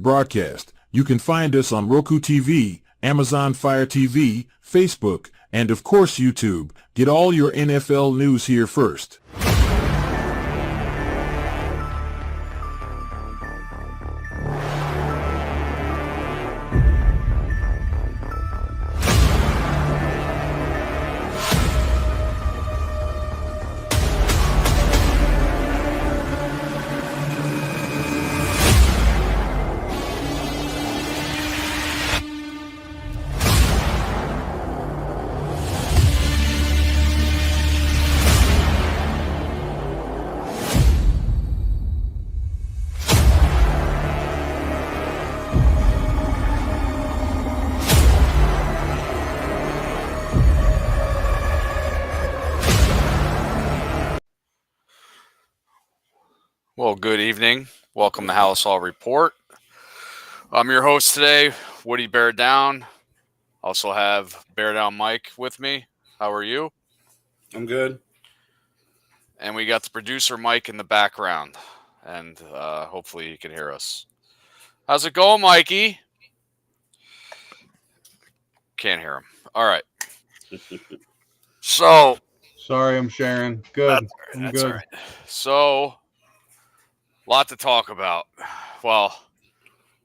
broadcast. You can find us on Roku TV, Amazon Fire TV, Facebook, and of course YouTube. Get all your NFL news here first. Well, good evening. Welcome to Halas Report. I'm your host today, Woody Bear Down. Also have Bear Down Mike with me. How are you? I'm good. And we got the producer Mike in the background, and hopefully he can hear us. How's it going, Mikey? Can't hear him. All right. So, sorry, I'm sharing. Good. That's good. All right. So, a lot to talk about. Well,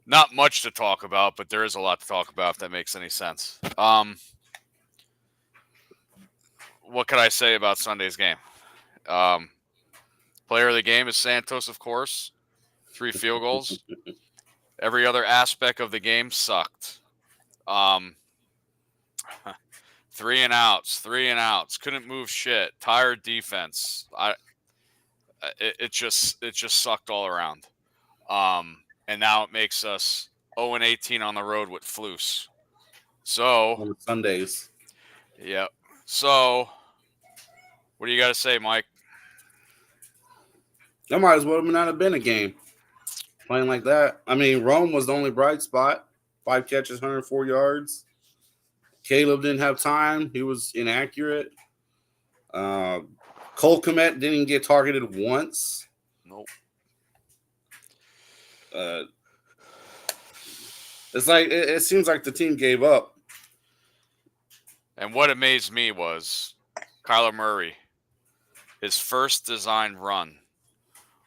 not much to talk about, but there is a lot to talk about, if that makes any sense. What can I say about Sunday's game? Player of the game is Santos, of course. 3 field goals. Every other aspect of the game sucked. 3 and outs. Couldn't move shit. Tired defense. It just sucked all around. And now it makes us 0-18 on the road with Flus. So on Sundays. Yep. So what do you got to say, Mike? That might as well not have been a game. Playing like that. I mean, Rome was the only bright spot. 5 catches, 104 yards. Caleb didn't have time. He was inaccurate. Cole Kmet didn't even get targeted once. Nope. It's like it seems like the team gave up. And what amazed me was Kyler Murray. His first design run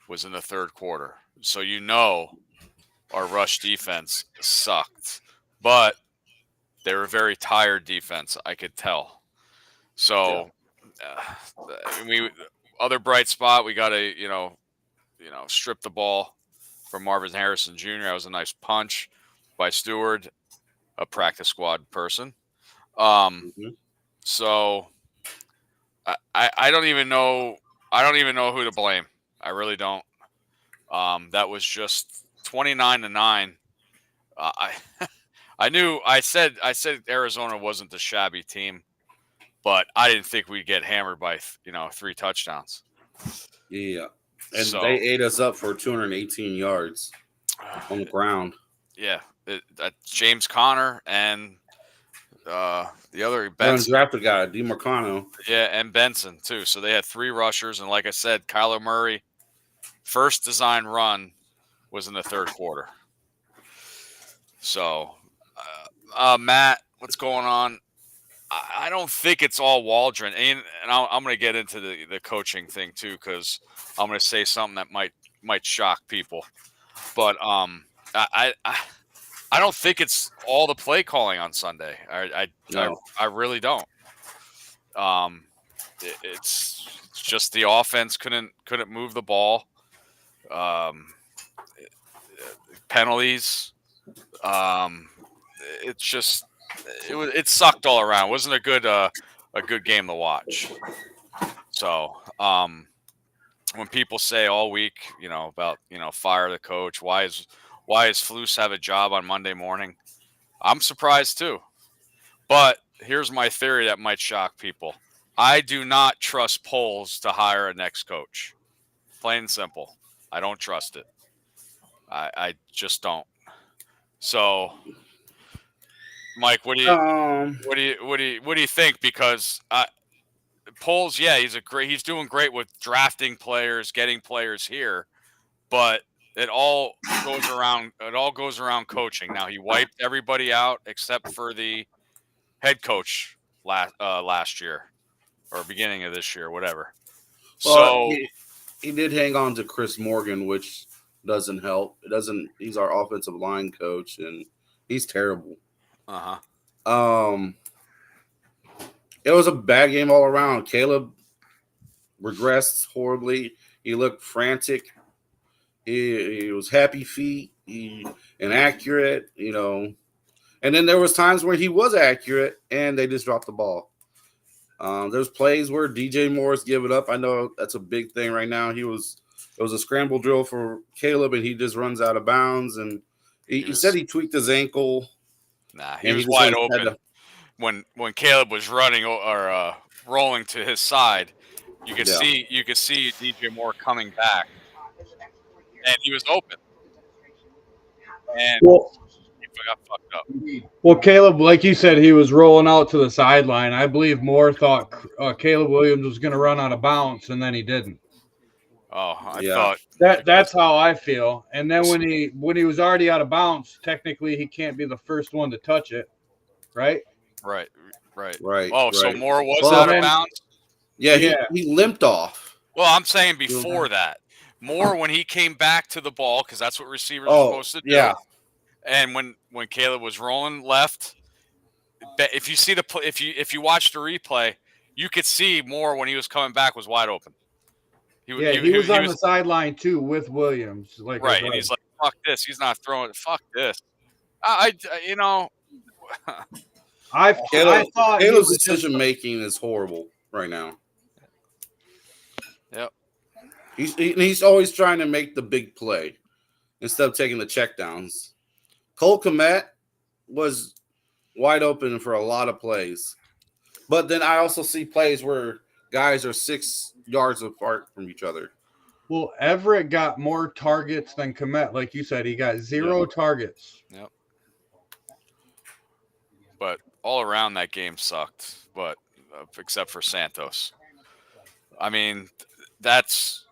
was in the third quarter. So you know our rush defense sucked. But they were very tired defense, I could tell. So other bright spot, we got to, strip the ball from Marvin Harrison Jr. That was a nice punch by Stewart, a practice squad person. So I don't even know. I don't even know who to blame. I really don't. That was just 29-9. I said Arizona wasn't the shabby team, but I didn't think we'd get hammered by 3 touchdowns. Yeah, and they ate us up for 218 yards on the ground. Yeah, James Conner and the other Benson. Undrafted guy, DiMarcano. Yeah, and Benson too. So they had 3 rushers, and like I said, Kyler Murray, first design run was in the third quarter. So, Matt, what's going on? I don't think it's all Waldron, and I'm going to get into the coaching thing too, because I'm going to say something that might shock people. But I don't think it's all the play calling on Sunday. I really don't. It's just the offense couldn't move the ball. Penalties. It sucked all around. It wasn't a good game to watch. So when people say all week, about fire the coach, why is Flus have a job on Monday morning? I'm surprised too. But here's my theory that might shock people. I do not trust Poles to hire a next coach. Plain and simple. I don't trust it. I just don't. So, Mike, what do you think? Because Poles, yeah, he's doing great with drafting players, getting players here, but it all goes around. It all goes around coaching. Now he wiped everybody out except for the head coach last year or beginning of this year, whatever. Well, So he did hang on to Chris Morgan, which doesn't help. It doesn't. He's our offensive line coach, and he's terrible. It was a bad game all around. Caleb regressed horribly. He looked frantic. He was happy feet. He inaccurate, And then there was times where he was accurate, and they just dropped the ball. There's plays where DJ Moore's give it up. I know that's a big thing right now. It was a scramble drill for Caleb, and he just runs out of bounds. And he said he tweaked his ankle. Nah, he was wide open. When Caleb was running or rolling to his side, you could see DJ Moore coming back, and he was open. And he got fucked up. Well, Caleb, like you said, he was rolling out to the sideline. I believe Moore thought Caleb Williams was going to run out of bounds, and then he didn't. Oh, I thought that's how I feel. And then when he was already out of bounds, technically he can't be the first one to touch it, right? Right. Oh, so Moore was out of bounds? Yeah, he limped off. Well, I'm saying before that, Moore, when he came back to the ball, because that's what receivers are supposed to do. Yeah. And when Caleb was rolling left, if you see if you watch the replay, you could see Moore when he was coming back was wide open. He was on the sideline too with Williams, right, and he's like, "Fuck this! He's not throwing it. Fuck this." I thought Caleb's decision making is horrible right now. Yep. He's always trying to make the big play instead of taking the checkdowns. Cole Kmet was wide open for a lot of plays. But then I also see plays where guys are 6 yards apart from each other. Well, Everett got more targets than Kmet. Like you said, he got 0 targets. Yep. But all around that game sucked, but except for Santos. I mean, that's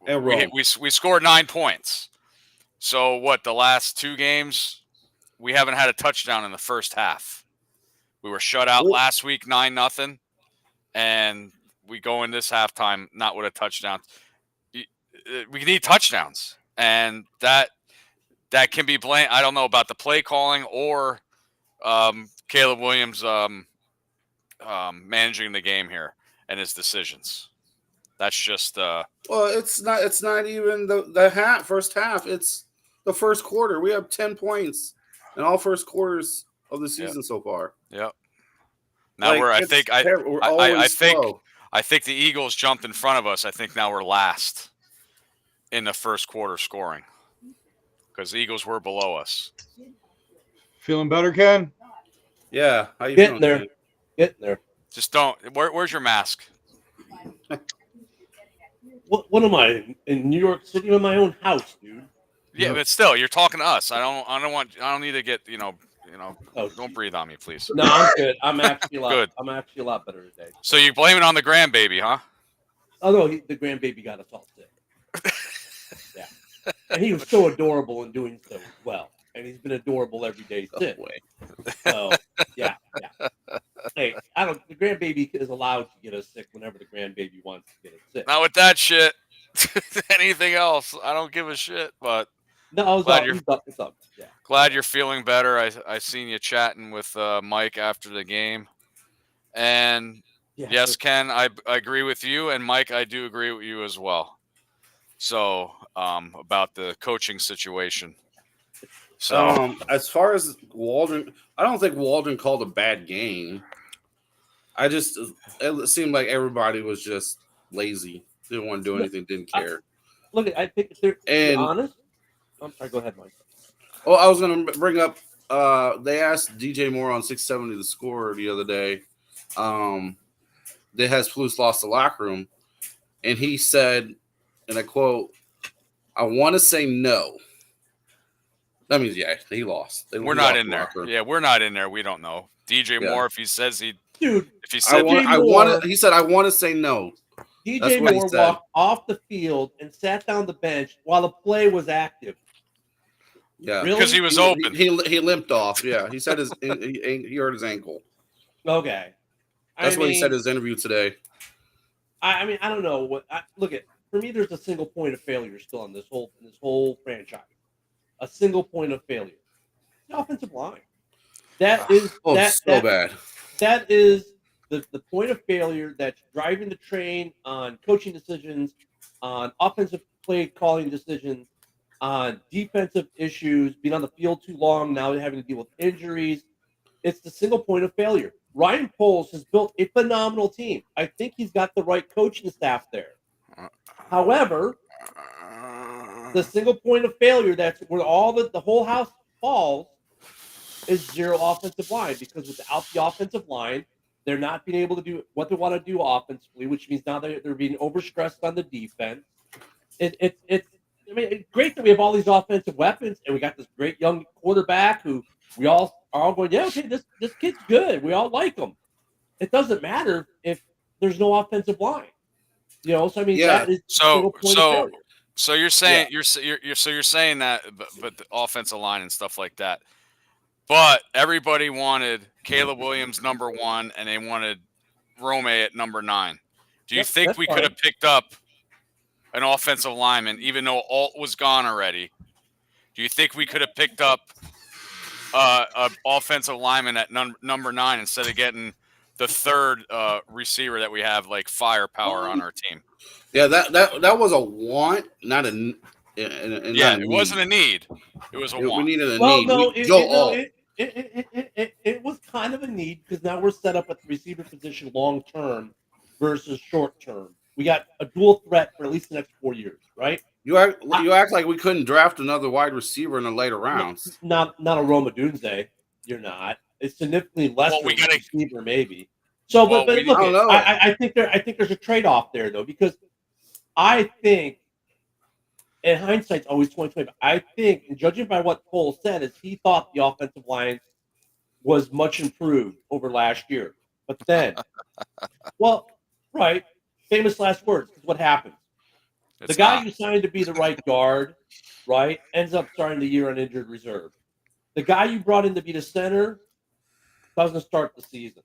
we scored 9 points. So what? The last 2 games, we haven't had a touchdown in the first half. We were shut out last week 9-0, and we go in this halftime not with a touchdown. We need touchdowns, and that can be blamed. I don't know about the play calling or Caleb Williams managing the game here and his decisions. That's just well, it's not even the first half. It's the first quarter. We have 10 points in all first quarters of the season so far. Yep. Now I think the Eagles jumped in front of us. I think now we're last in the first quarter scoring because the Eagles were below us. Feeling better, Ken? Yeah. How you Getting feeling, there. Ken? Getting there. Just don't. Where's your mask? What am I in New York City in my own house, dude? Yeah, but still, you're talking to us. I don't need to get don't breathe on me, please. No, I'm good. I'm actually good. I'm actually a lot better today. So you blame it on the grandbaby, huh? Oh no, the grandbaby got us all sick. Yeah, and he was so adorable in doing so well, and he's been adorable every day since. So yeah. Hey, the grandbaby is allowed to get us sick whenever the grandbaby wants to get us sick. Not with that shit. Anything else, I don't give a shit. But no, glad you're feeling better. I seen you chatting with Mike after the game, and yes, Ken, I agree with you, and Mike, I do agree with you as well. So about the coaching situation. So as far as Waldron, I don't think Waldron called a bad game. It seemed like everybody was just lazy, didn't want to do anything, didn't care. I think if they're to be honest. I'm sorry, go ahead, Mike. Well, I was going to bring up. They asked DJ Moore on 670 the score the other day. That has Flus lost the locker room, and he said, and I quote, "I want to say no." That means he lost. We're not in there. Yeah, we're not in there. We don't know. DJ Moore, if he says dude, he said, I want to say no. That's DJ what he Moore said. walked off the field and sat down the bench while the play was active. Yeah, Really? Because he was open. He limped off. Yeah, he said he hurt his ankle. Okay. That's what he said in his interview today. I mean, I don't know. Look at, for me, there's a single point of failure still on this whole franchise. A single point of failure. The offensive line. That is bad. That is the point of failure that's driving the train on coaching decisions, on offensive play calling decisions, on defensive issues, being on the field too long, now having to deal with injuries. It's the single point of failure. Ryan Poles has built a phenomenal team. I think he's got the right coaching staff there. However, the single point of failure, that's where all the whole house falls, is zero offensive line, because without the offensive line, they're not being able to do what they want to do offensively, which means now they're being overstressed on the defense. I mean, it's great that we have all these offensive weapons, and we got this great young quarterback who we all are all going, yeah, okay, this kid's good. We all like him. It doesn't matter if there's no offensive line. So I mean, that is so failure. so you're saying you're saying that, but the offensive line and stuff like that. But everybody wanted Caleb Williams number 1, and they wanted Rome at number 9. Do you think we could have picked up an offensive lineman, even though Alt was gone already? Do you think we could have picked up an offensive lineman at number 9 instead of getting the third receiver that we have, like, firepower on our team? Yeah, that was a want, not a. It wasn't a need. It was a want. We needed a need. No, it was kind of a need, because now we're set up at the receiver position long term versus short term. We got a dual threat for at least the next 4 years, right? You act like we couldn't draft another wide receiver in the later rounds. Not a Roma Dunze. You're not. It's significantly less than a receiver, maybe. So, but look, I think there's a trade-off there, though, because I think, and hindsight's always 20/20. I think, and judging by what Cole said, is he thought the offensive line was much improved over last year. But then, right, famous last words, is what happens. The guy you signed to be the right guard, right, ends up starting the year on injured reserve. The guy you brought in to be the center doesn't start the season.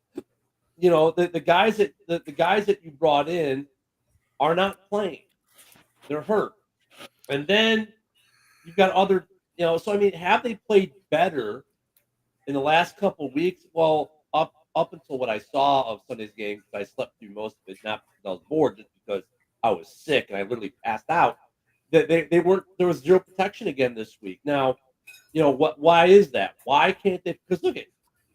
The guys that you brought in are not playing. They're hurt. And then you've got other, so I mean, have they played better in the last couple of weeks? Well, up until what I saw of Sunday's game, because I slept through most of it, not because I was bored, just because I was sick and I literally passed out. They weren't. There was zero protection again this week. Now, why is that? Why can't they? Because look at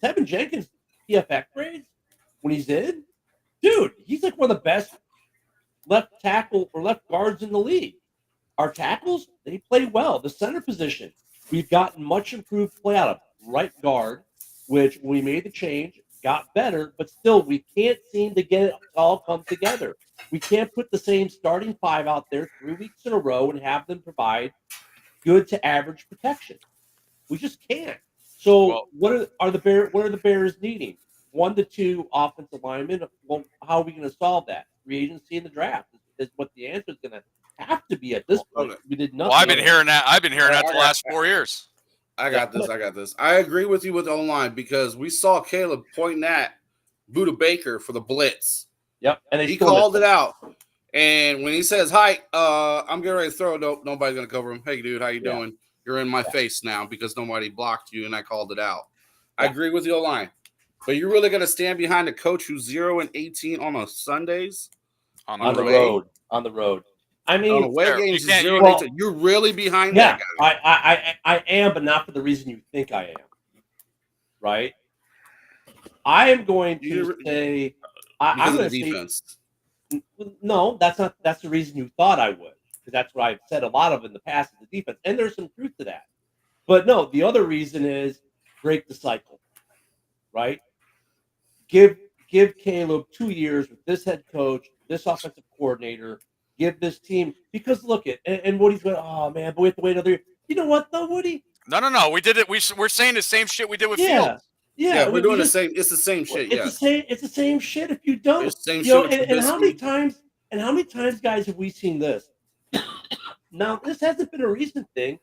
Tevin Jenkins' PFF grades when he's in. Dude, he's like one of the best left tackle or left guards in the league. Our tackles, they play well. The center position, we've gotten much improved play out of right guard, which when we made the change, got better, but still we can't seem to get it all come together. We can't put the same starting 5 out there 3 weeks in a row and have them provide good to average protection. We just can't. So what are the Bears needing? 1 to 2 offensive linemen. Well, how are we going to solve that? Free agency in the draft is what the answer is going to have to be at this point. We did nothing. Well, I've been hearing that. I've been hearing that the last 4 years. I got this. I agree with you with O-line, because we saw Caleb pointing at Buda Baker for the blitz. Yep, and he called it out. And when he says, "Hi, I'm getting ready to throw," nobody's gonna cover him. Hey, dude, how you doing? You're in my face now because nobody blocked you, and I called it out. I agree with you O-line, but you're really gonna stand behind a coach who's 0-18 on a Sundays on the road. On the road. I mean, away games is 0-18. You're really behind that guy. I am, but not for the reason you think I am. Right? I am going to say I'm going to defense. No, that's not. That's the reason you thought I would, because that's what I've said a lot of in the past is the defense, and there's some truth to that. But no, the other reason is break the cycle. Right? Give Caleb 2 years with this head coach, this offensive coordinator. Give this team, because look at and Woody's going, oh man, but we have to wait another year. You know what though, Woody? No. We did it. We're saying the same shit we did with Fields. Yeah, we're doing the same. It's the same shit. It's the same shit. If you don't, it's the same shit. And how many times And how many times, guys, have we seen this? Now, this hasn't been a recent thing.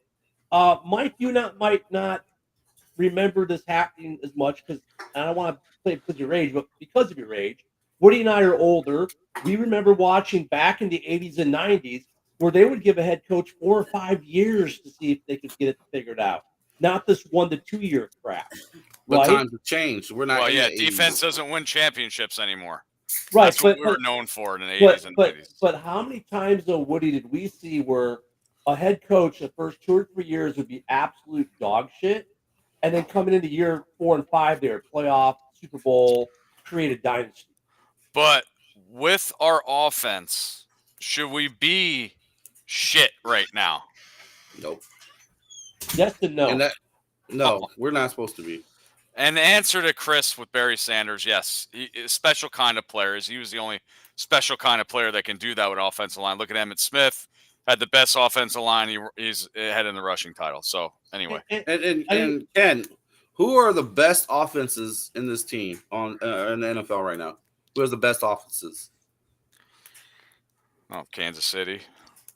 Mike, might not remember this happening as much because I don't want to say because of your age, but because of your age, Woody and I are older. We remember watching back in the 80s and 90s where they would give a head coach 4 or 5 years to see if they could get it figured out. Not this 1 to 2 year crap. But right? times have changed. We're not. Well, in yeah, the 80s. defense doesn't win championships anymore. Right, That's what we were known for in the 80s and 90s. But how many times, though, Woody, did we see where a head coach the first 2 or 3 years would be absolute dog shit, and then coming into year 4 and 5, they were playoff, Super Bowl, create a dynasty? But with our offense, should we be shit right now? Nope. Yes and no. And no, we're not supposed to be. And the answer to Chris with Barry Sanders, yes, special kind of players. He was the only special kind of player that can do that with offensive line. Look at Emmitt Smith, had the best offensive line. He's ahead in the rushing title. So anyway, And Ken, who are the best offenses in this team in the NFL right now? Who has the best offenses? oh, Kansas City,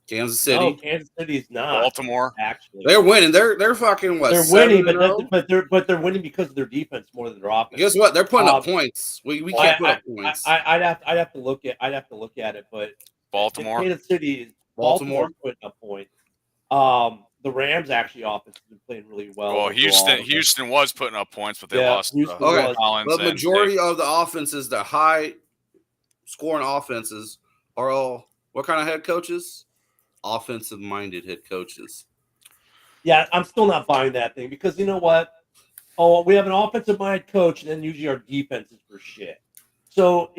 Kansas City. No, Kansas City is not. Baltimore. Actually, They're winning. They're fucking what? they're 7 winning, in a row? but they're winning because of their defense more than their offense. Guess what? They're putting up points. We can't put up points. I'd have to look at it, but Baltimore. Kansas City, Baltimore putting up points. The Rams actually offense has been playing really well. Well, overall. Houston was putting up points, but they lost. Houston Okay. was. Collins The majority of the offenses, the high scoring offenses, are all what kind of head coaches? Offensive minded head coaches. Yeah, I'm still not buying that thing because you know what? Oh, we have an offensive minded coach, and then usually our defense is for shit. So,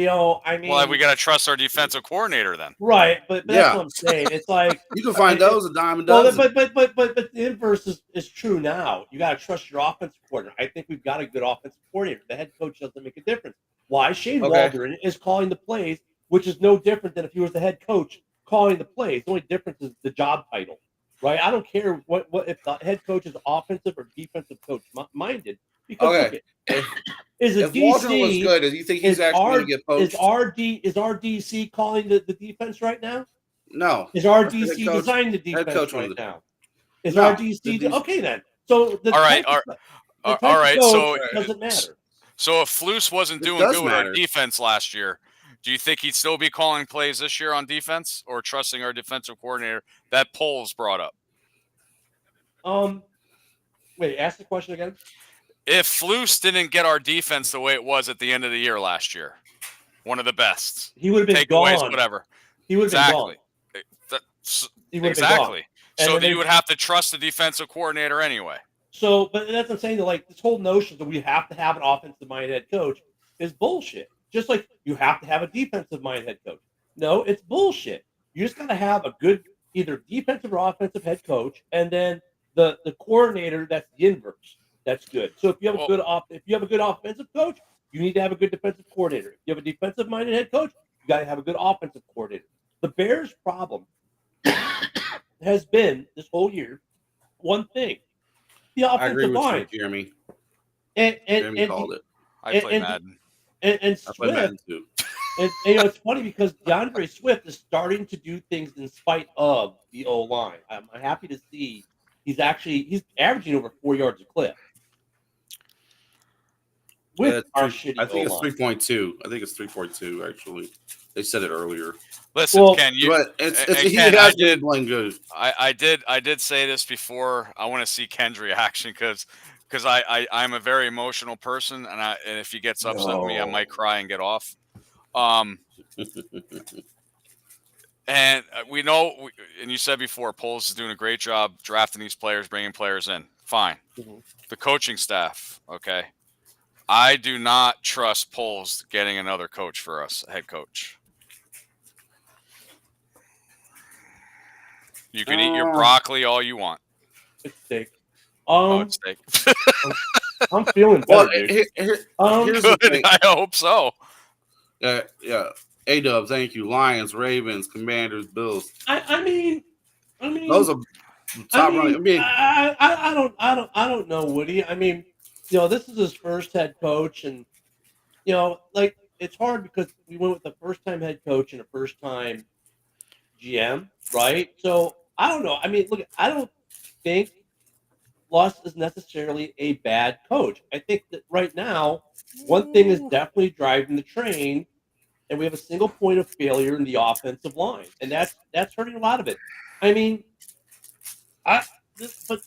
I mean, well, we got to trust our defensive coordinator then. Right, but that's what I'm saying. It's like you can find those a dime a well, dozen. but the inverse is true now. You got to trust your offensive coordinator. I think we've got a good offensive coordinator. The head coach doesn't make a difference. Why? Shane Waldron is calling the plays, which is no different than if he was the head coach calling the plays. The only difference is the job title, right? I don't care what if the head coach is offensive or defensive coach minded. Because look, if Waldron was good, do you think he's actually going to get poached? Is our DC calling the defense right now? No. Is our DC designing the defense right now? Is our DC okay then? So all right. So it doesn't matter. So if Flus wasn't doing good with our defense last year, do you think he'd still be calling plays this year on defense or trusting our defensive coordinator? That Poles brought up. Wait, ask the question again. If Flus didn't get our defense the way it was at the end of the year last year, one of the best, he would have been gone. Whatever. He would have been gone. Exactly. So you would have to trust the defensive coordinator anyway. So, but that's what I'm saying. That like this whole notion that we have to have an offensive-minded head coach is bullshit. Just like you have to have a defensive-minded head coach. No, it's bullshit. You just got to have a good either defensive or offensive head coach, and then the coordinator. That's the inverse. That's good. So if you have a good offensive coach, you need to have a good defensive coordinator. If you have a defensive-minded head coach, you got to have a good offensive coordinator. The Bears' problem has been this whole year one thing: the offensive line. Jeremy. Jeremy called it. I play Madden. And Swift. Madden too. And it's funny because DeAndre Swift is starting to do things in spite of the O line. I'm happy to see he's averaging over 4 yards a clip. With our shitty I think it's O-line. 3.2. I think it's 3.2 actually. They said it earlier. Listen, Ken, he has been playing good. I did say this before. I want to see Ken's reaction because I'm a very emotional person, and if he gets upset with me, I might cry and get off. And we know, and you said before, Poles is doing a great job drafting these players, bringing players in. Fine. Mm-hmm. The coaching staff, okay. I do not trust Poles getting another coach for us, head coach. You can eat your broccoli all you want. It's steak. It's steak. I'm feeling better, dude. Here's the thing. I hope so. Yeah. A-Dub, thank you. Lions, Ravens, Commanders, Bills. I mean, those are top running. I don't know, Woody. I mean, this is his first head coach, and like it's hard because we went with the first time head coach and a first time GM, right? So I don't know. I mean, look, I don't think Luss is necessarily a bad coach. I think that right now, one thing is definitely driving the train, and we have a single point of failure in the offensive line, and that's hurting a lot of it. I mean, I but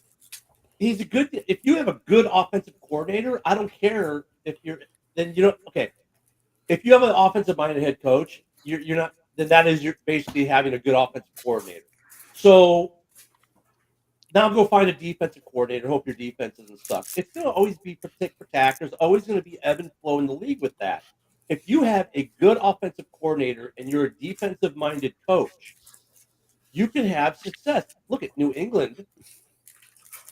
he's a good. If you have a good offensive coordinator, I don't care if you're. Then you don't. Okay, if you have an offensive minded head coach, you're not. Then that is you're basically having a good offensive coordinator. So now go find a defensive coordinator. Hope your defense doesn't suck. It's going to always be protect for tack. There's always going to be ebb and flow in the league with that. If you have a good offensive coordinator and you're a defensive minded coach, you can have success. Look at New England.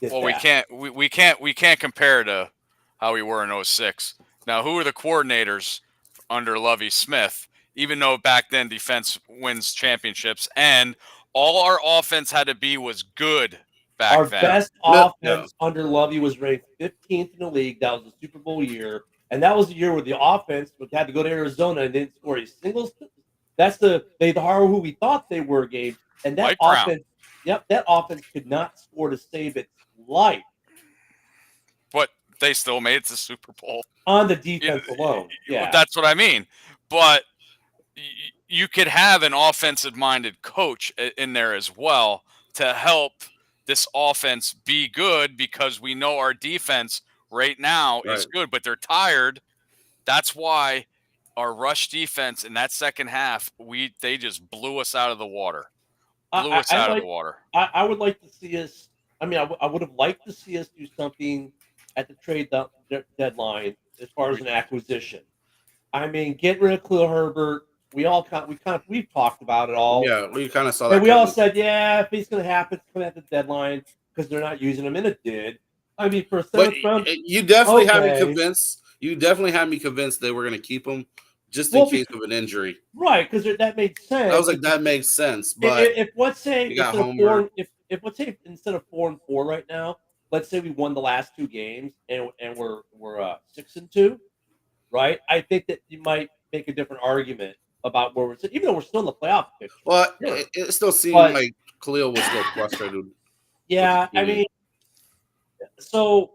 Well, we can't compare to how we were in 06. Now, who are the coordinators under Lovie Smith? Even though back then defense wins championships, and all our offense had to be was good back Our then. best offense under Lovey was ranked 15th in the league. That was the Super Bowl year, and that was the year where the offense had to go to Arizona and didn't score a single. That's they are who we thought they were, Gabe. And that offense, that offense could not score to save its life. But they still made it to the Super Bowl on the defense alone. Yeah, that's what I mean. But you could have an offensive-minded coach in there as well to help this offense be good, because we know our defense right now is good, but they're tired. That's why our rush defense in that second half, they just blew us out of the water. I would like to see us. I mean, I would have liked to see us do something at the trade deadline as far as an acquisition. I mean, get rid of Khalil Herbert. We've talked about it all. Yeah, we kind of saw that. And we all said, yeah, if it's going to happen, it's coming at the deadline because they're not using him, and it did. I mean, for a seventh round, you definitely had me convinced. You definitely had me convinced they were going to keep him just in case of an injury. Right, because that made sense. I was like, that makes sense. But if let's say instead of 4-4 right now, let's say we won the last two games and we're 6-2, right? I think that you might make a different argument about where we're sitting, even though we're still in the playoff picture. Well, it still seemed like Khalil was still frustrated. Yeah, I mean, so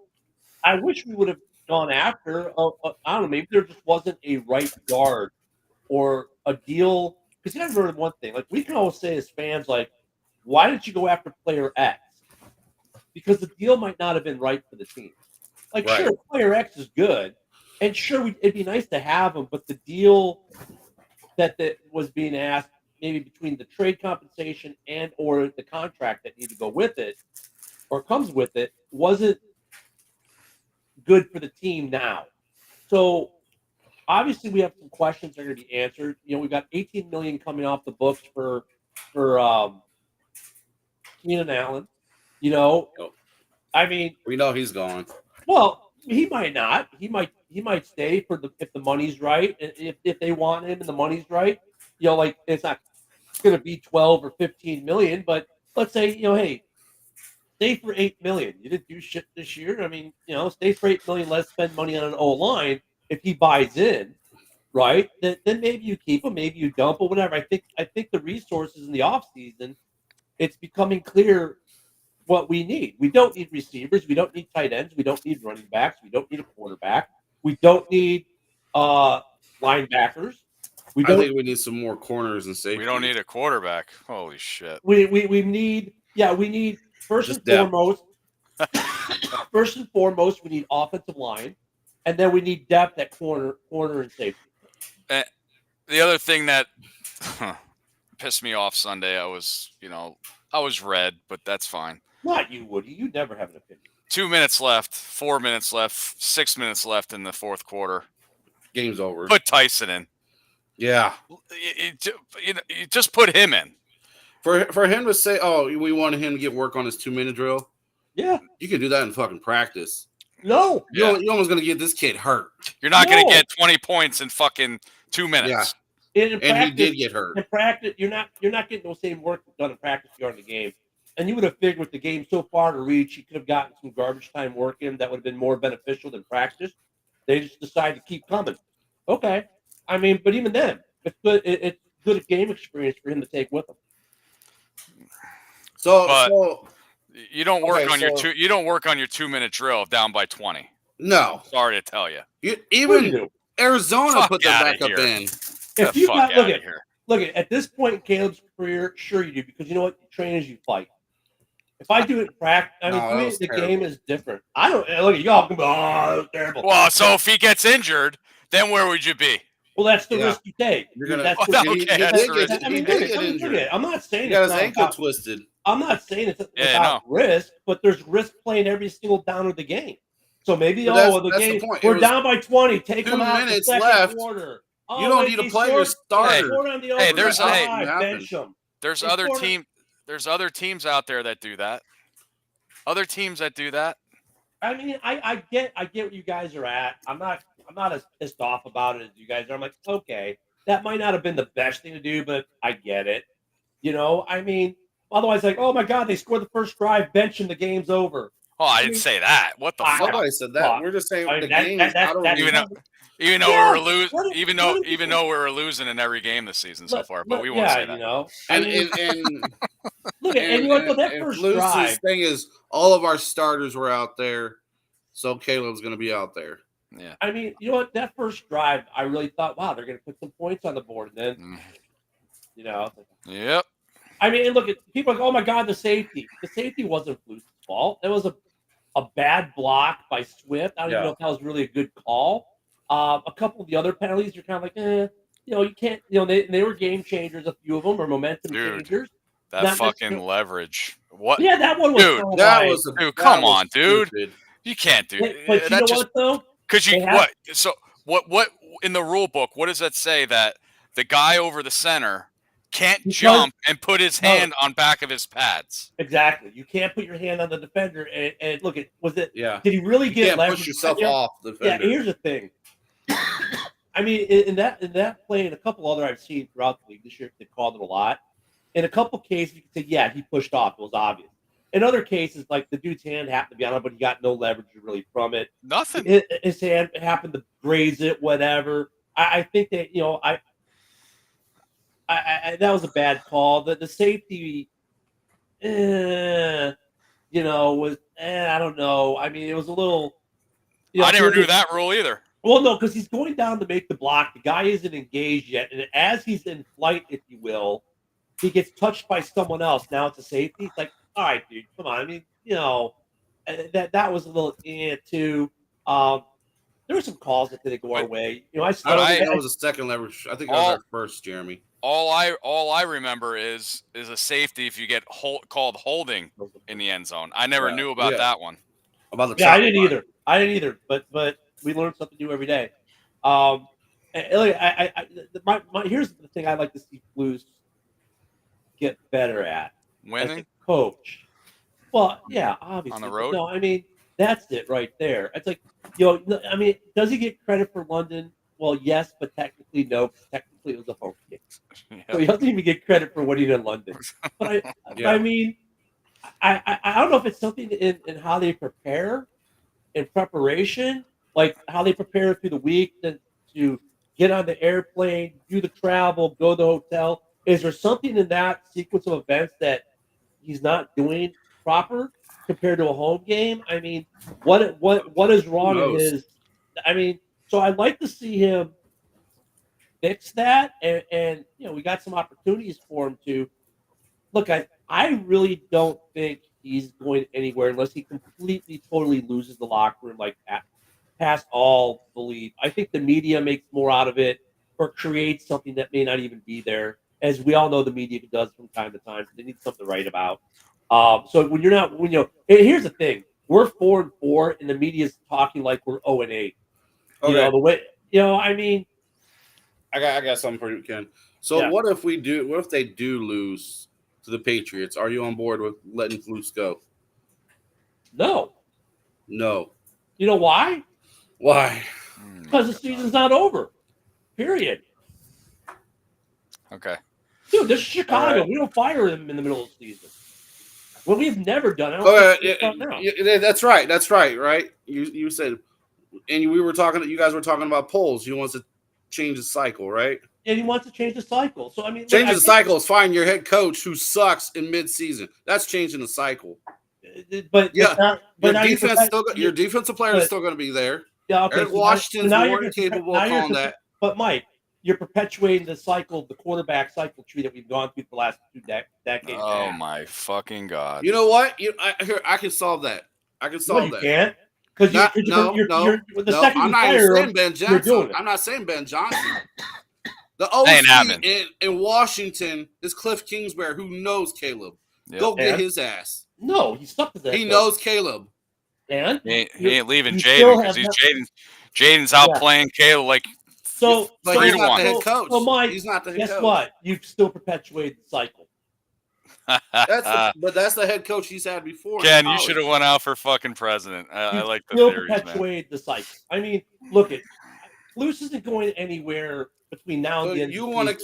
I wish we would have gone after. I don't know, maybe there just wasn't a right guard or a deal. Because you gotta remember one thing: like we can always say as fans, like, why didn't you go after player X? Because the deal might not have been right for the team. Like, sure, player X is good, and sure, it'd be nice to have him, but the deal that was being asked, maybe between the trade compensation and or the contract that needed to go with it or comes with it, wasn't good for the team now. So obviously we have some questions that are going to be answered. You know, we've got $18 million coming off the books for Keenan Allen. You know, I mean, we know he's gone. Well, he might not. He might stay if the money's right. If they want him and the money's right, you know, like it's not going to be 12 or 15 million, but let's say, you know, hey, stay for $8 million. You didn't do shit this year. I mean, you know, stay for $8 million. Let's spend money on an O-line. If he buys in, right, then maybe you keep him, maybe you dump or whatever. I think the resources in the offseason, it's becoming clear what we need. We don't need receivers. We don't need tight ends. We don't need running backs. We don't need a quarterback. We don't need linebackers. I think we need some more corners and safety. We don't need a quarterback. Holy shit. We need first and foremost, we need offensive line, and then we need depth at corner and safety. The other thing that pissed me off Sunday, I was red, but that's fine. Not you, Woody. You never have an opinion. 2 minutes left, 4 minutes left, 6 minutes left in the fourth quarter. Game's over. Put Tyson in. Yeah. You just put him in. For him to say, oh, we wanted him to get work on his 2-minute drill. Yeah. You can do that in fucking practice. No. You're almost going to get this kid hurt. You're not going to get 20 points in fucking 2 minutes. Yeah. And he did get hurt. In practice, you're not getting the same work done in practice you are in the game. And you would have figured with the game so far to reach, you could have gotten some garbage time work in that would have been more beneficial than practice. They just decided to keep coming. Okay. I mean, but even then, it's good. It's good game experience for him to take with him. So you don't work okay, on you don't work on your 2-minute drill if down by 20. no, Sorry to tell you. What do even you do? Arizona Fuck put the outta backup here. in. The If you fuck got outta here. look at this point in Caleb's career, sure you do, because you know what? You train as you fight. If I do it in practice, I mean, No, to that me, was the terrible. game is different. I don't look at y'all can go, oh, that was terrible. Well, so if he gets injured, then where would you be? Well, that's the Yeah. risk you take. You're gonna. That's Well, the okay, he that's did the get, risk. I he mean, did get look injured. at it. I'm not saying He got it's his not ankle about, twisted. I'm not saying it's Yeah, without risk, but there's risk playing every single down of the game. So maybe, But the that's game, the point. It we're was down by 20, take 2 them out in the minutes second left. quarter. Oh, You don't wait, need to they play your scored- starter. They scored on the Hey, opening there's a- hey, drive, happen. bench them. There's They other scored there's other teams out there that do that. Other teams that do that. I mean, I get where you guys are at. I'm not as pissed off about it as you guys are. I'm like, okay, that might not have been the best thing to do, but I get it. You know, I mean, otherwise, like, oh my God, they scored the first drive, bench, and the game's over. Oh, I didn't say that. What the fuck? Nobody said that. Fuck. We're just saying I mean, the that- game that- is that- out of that- reach. Even though Yeah, we were losing, what if- even what if though you- we were losing in every game this season so far, but we won't yeah, say that. you know. I And mean, and look at and you know what, that first Luce's drive. thing is all of our starters were out there, so Caleb's going to be out there. Yeah. I mean, you know what, that first drive, I really thought, wow, they're going to put some points on the board, and then, you know. Yep. I mean, look at people like, oh my God, the safety. The safety wasn't Fluke's fault. It was a bad block by Swift. I don't even know if that was really a good call. A couple of the other penalties, you're kind of like, you know, you can't, you know, they were game changers, a few of them, or momentum changers. That Not fucking necessarily- leverage. What? Yeah, that one was Dude, so That high. was Dude, come on, dude. stupid. You can't do But you that. know Just what, though? because you They have- what? So what in the rule book? What does that say that the guy over the center can't Because- jump and put his No. hand on back of his pads? Exactly. You can't put your hand on the defender. And look, was it? Yeah. Did he really You get can't leverage? push yourself Yeah. off the Yeah, defender. here's the thing. I mean, in that play and a couple other I've seen throughout the league this year, they called it a lot. In a couple cases, you can say, yeah, he pushed off. It was obvious. In other cases, like the dude's hand happened to be on it, but he got no leverage really from it. Nothing. His hand happened to graze it, whatever. I think that, you know, I that was a bad call. The safety, you know, was I don't know. I mean, it was a little. You know, I never knew that rule either. Well, no, because he's going down to make the block. The guy isn't engaged yet, and as he's in flight, if you will, he gets touched by someone else. Now it's a safety. It's like, all right, dude, come on. I mean, you know, that was a little too. There were some calls that didn't go our way. You know, That was a second leverage. I think that was our first, Jeremy. All I remember is a safety if you get called holding in the end zone. I never knew about that one. About the I didn't either. But we learn something new every day. Here's the thing I'd like to see Blues get better at. Winning? As a coach. Well, yeah, obviously. On the road? No, I mean, that's it right there. It's like, you know, I mean, does he get credit for London? Well, yes, but technically no. Technically it was a home game. Yeah. So he doesn't even get credit for what he did in London. But I mean, I don't know if it's something in how they prepare, in preparation, like how they prepare through the week to get on the airplane, do the travel, go to the hotel. Is there something in that sequence of events that he's not doing proper compared to a home game? I mean, what is wrong in his? I mean, so I'd like to see him fix that, and you know, we got some opportunities for him to look. I really don't think he's going anywhere unless he completely, totally loses the locker room, like past all belief. I think the media makes more out of it or creates something that may not even be there. As we all know, the media does from time to time. So they need something to write about. So when you know, here's the thing: we're 4-4, and the media's talking like we're 0-8. Okay. You know the way. You know, I mean, I got something for you, Ken. So what if they do lose to the Patriots? Are you on board with letting Flus go? No. You know why? Why? Because the season's not over. Period. Okay. Dude, this is Chicago. Right. We don't fire them in the middle of the season. Well, we've never done it. That's right. That's right. Right? You said, and we were talking. You guys were talking about polls. You want to change the cycle, right? And he wants to change the cycle. So I mean, Change the cycle is fine. Your head coach who sucks in mid-season. That's changing the cycle. But Yeah, but your defensive player is still going to be there. Yeah, okay. Eric Washington's more than capable of calling that. But Mike, you're perpetuating the cycle, the quarterback cycle tree that we've gone through for the last 2 decades. Oh my fucking god! You know what? I can solve that. I can solve that. You can't. Because you're the second I'm not even saying Ben Johnson. I'm not saying Ben Johnson. The OC in Washington is Cliff Kingsbury, who knows Caleb. Yep. Go get his ass. No, he's stuck to that. He knows Caleb. And he ain't leaving Jaden because Jaden's out playing Caleb like. But he's not the head coach. So Mike, he's not the head coach. Guess what? You've still perpetuated the cycle. But that's the head coach he's had before. Ken, you should have went out for fucking president. I like the still theories, perpetuate the cycle. I mean, look at Luce isn't going anywhere between now and the end. You want to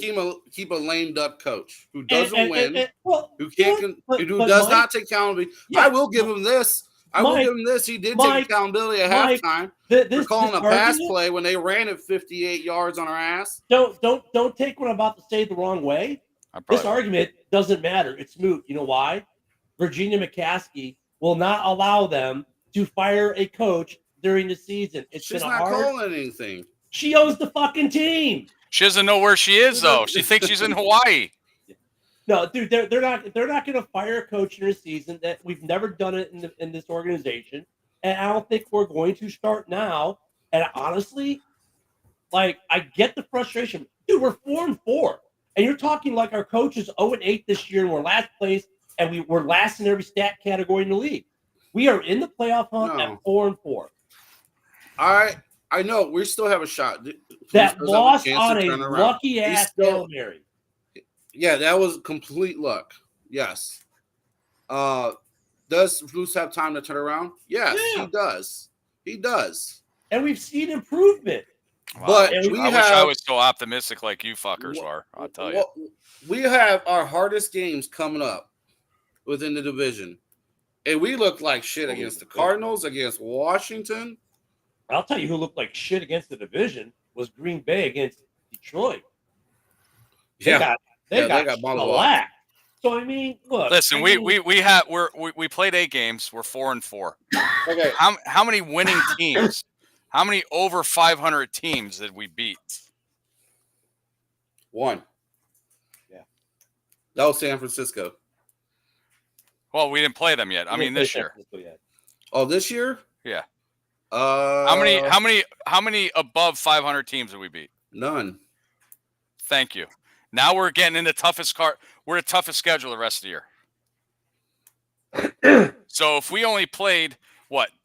keep a lame duck coach who doesn't win, who does not take accountability. Yeah, I will give him this. He did take accountability at halftime. We're calling a pass play when they ran it 58 yards on our ass. Don't take what I'm about to say the wrong way. This argument doesn't matter. It's moot. You know why? Virginia McCaskey will not allow them to fire a coach during the season. She's not calling anything. She owns the fucking team. She doesn't know where she is though. She thinks she's in Hawaii. No, dude, they're not going to fire a coach in a season. That we've never done it in this organization, and I don't think we're going to start now. And honestly, like I get the frustration, dude. We're 4-4, and you're talking like our coach is 0-8 this year, and we're last place, and we're last in every stat category in the league. We are in the playoff hunt at 4-4. All right, I know we still have a shot. That loss on a lucky ass Hail Mary. Yeah, that was complete luck. Yes. Does Bruce have time to turn around? Yes, he does. He does. And we've seen improvement. Wow. But I wish I was so optimistic like you fuckers are. I'll tell you. We have our hardest games coming up within the division. And we looked like shit against the Cardinals, against Washington. I'll tell you who looked like shit against the division was Green Bay against Detroit. They got shellacked. So I mean, look. Listen, we played 8 games. We're 4-4. Okay. How many winning teams? How many over 500 teams did we beat? 1. Yeah. That was San Francisco. Well, we didn't play them yet. I mean, this year. Oh, this year? Yeah. How many above 500 teams did we beat? None. Thank you. Now we're getting in the toughest we're the toughest schedule the rest of the year. So if we only played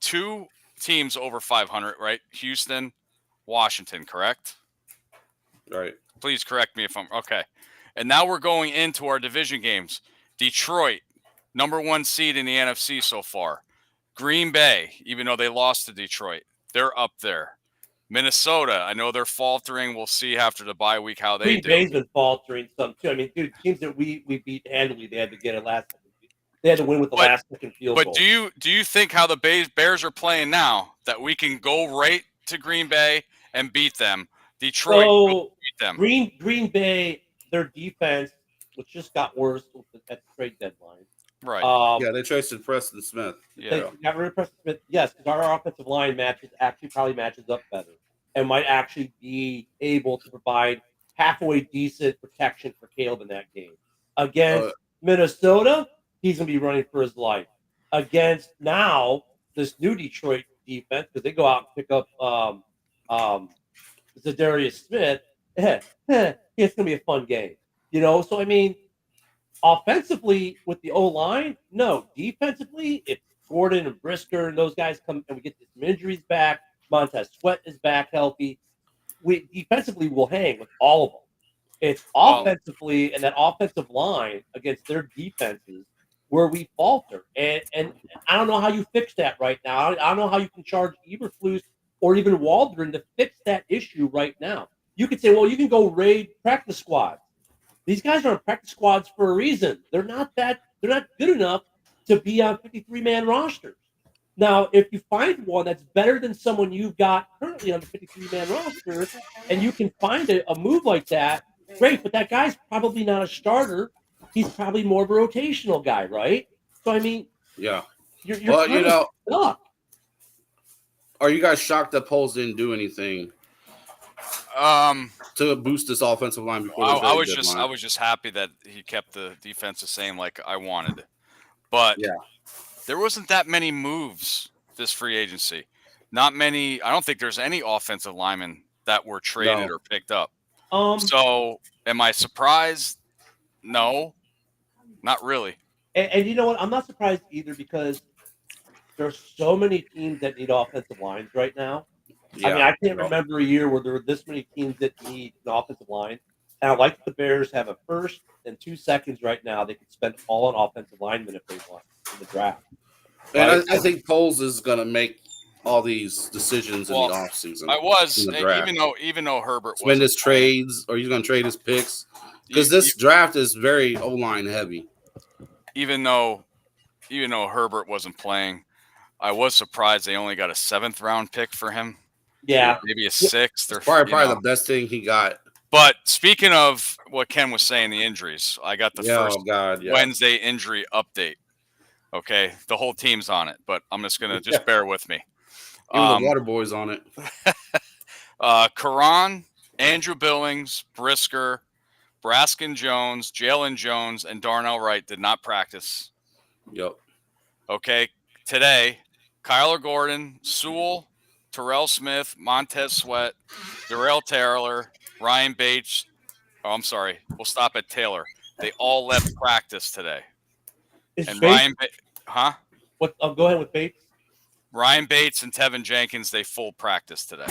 2 teams over 500, right? Houston, Washington, correct? Right. Please correct me if I'm okay. And now we're going into our division games. Detroit, number 1 seed in the NFC so far. Green Bay, even though they lost to Detroit, they're up there. Minnesota, I know they're faltering. We'll see after the bye week how they do. Green Bay's been faltering some too. I mean, dude, teams that we beat handily, they had to get it last. They had to win with the last second field goal. But do you think how the Bears are playing now that we can go right to Green Bay and beat them? Detroit beat them. Green Bay, their defense, which just got worse at the trade deadline. Right. They traded Preston Smith. Yeah. They got rid of Preston Smith. Yes, because our offensive line probably matches up better and might actually be able to provide halfway decent protection for Caleb in that game. Against Minnesota, he's going to be running for his life. Against now this new Detroit defense, because they go out and pick up Zadarius Smith, it's going to be a fun game. So I mean, offensively with the O-line, no. Defensively, if Gordon and Brisker and those guys come and we get some injuries back, Montez Sweat is back healthy, we defensively will hang with all of them. It's offensively and that offensive line against their defenses where we falter. And I don't know how you fix that right now. I don't know how you can charge Eberflus or even Waldron to fix that issue right now. You could say, well, you can go raid practice squads. These guys are on practice squads for a reason. They're not good enough to be on 53-man rosters. Now, if you find one that's better than someone you've got currently on the 53-man roster, and you can find a move like that, great. But that guy's probably not a starter. He's probably more of a rotational guy, right? So I mean, Yeah. you're Well, kind of stuck. are you guys shocked that Poles didn't do anything to boost this offensive line before the I trade was deadline? just happy that he kept the defense the same like I wanted. But Yeah. there wasn't that many moves this free agency. Not many. I don't think there's any offensive linemen that were traded No. or picked up. Um, So am I surprised? No, not really. and you know what? I'm not surprised either because there's so many teams that need offensive lines right now. I mean, Yeah. I can't remember a year where there were this many teams that need an offensive line. And I like the Bears have a first and 2 seconds right now. They could spend all on offensive linemen if they want in the draft. And Right? I think Poles is going to make all these decisions in Well, the offseason. I was in the draft. even though Herbert Spend wasn't his playing, trades, or he's going to trade his picks. Because e- this draft is very O-line heavy. even though Herbert wasn't playing, I was surprised they only got a 7th round pick for him. Yeah. Maybe a 6th or Probably the best thing he got. But speaking of what Ken was saying, the injuries, I got the first Wednesday injury update. Okay, the whole team's on it, but I'm just gonna bear with me. Even the water boys on it. Karan, Andrew Billings, Brisker, Braskin Jones, Jalen Jones, and Darnell Wright did not practice. Yep. Okay, today, Kyler Gordon, Sewell, Terrell Smith, Montez Sweat, Darrell Taylor, Ryan Bates. Oh, I'm sorry. We'll stop at Taylor. They all left practice today. And Bates, What? Go ahead with Bates. Ryan Bates and Tevin Jenkins, they full practice today.